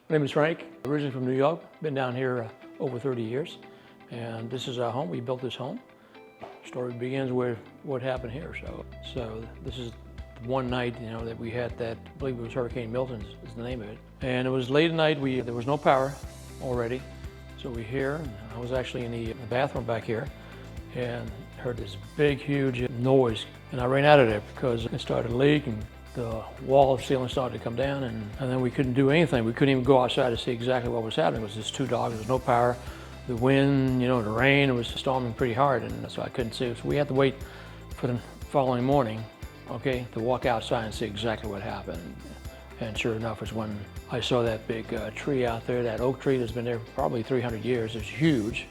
My name is Frank, originally from New York. Been down here over 30 years, and this is our home. We built this home. The story begins with what happened here. So this is one night, that we had that, I believe it was Hurricane Milton is the name of it. And it was late at night, there was no power already. So we're here, and I was actually in the bathroom back here, and heard this big, huge noise. And I ran out of there because it started leaking. The wall of ceiling started to come down, and then we couldn't do anything. We couldn't even go outside to see exactly what was happening. It was just too dark, there was no power. The wind, the rain, it was storming pretty hard, and so I couldn't see. So we had to wait for the following morning, to walk outside and see exactly what happened. And sure enough, was when I saw that big tree out there, that oak tree that's been there for probably 300 years, it's huge,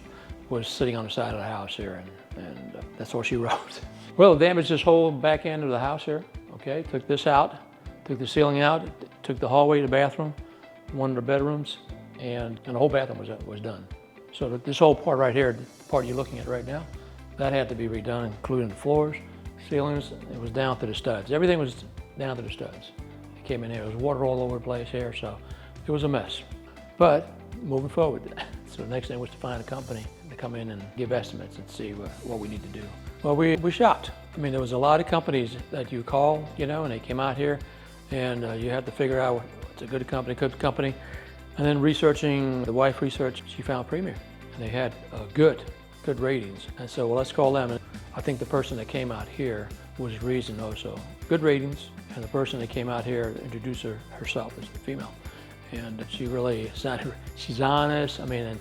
was sitting on the side of the house here, and that's all she wrote. Well, it damaged this whole back end of the house here. Took this out, took the ceiling out, took the hallway to the bathroom, one of the bedrooms, and the whole bathroom was done. So this whole part right here, the part you're looking at right now, that had to be redone, including the floors, ceilings. It was down to the studs. Everything was down to the studs. It came in here. There was water all over the place here, so it was a mess. But moving forward, so the next thing was to find a company to come in and give estimates and see what we need to do. Well, we shopped. There was a lot of companies that you call, and they came out here, and you had to figure out what's a good company. And then researching, the wife researched, she found Premier, and they had good ratings. And so, well, let's call them. And I think the person that came out here was reason also. Good ratings, and the person that came out here introduced herself as the female. And she really sounded, she's honest, and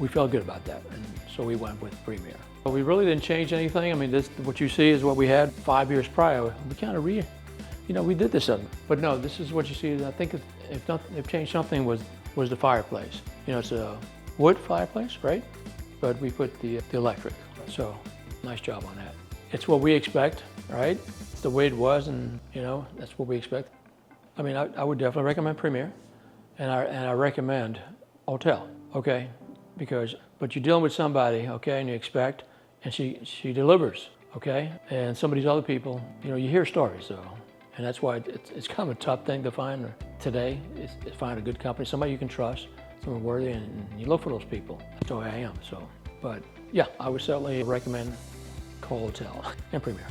we felt good about that. And so we went with Premier. But we really didn't change anything. What you see is what we had 5 years prior. We kind of we did this something. But no, this is what you see. I think if changed something was the fireplace. It's a wood fireplace, right? But we put the electric. So nice job on that. It's what we expect, right? It's the way it was, and that's what we expect. I would definitely recommend Premier, and I recommend Hotel, but you're dealing with somebody, and you expect, and she delivers, and some of these other people, you hear stories, though, and that's why it's kind of a tough thing to find today, is find a good company, somebody you can trust, someone worthy, and you look for those people. That's the way I am, but yeah, I would certainly recommend Hotel and Premier.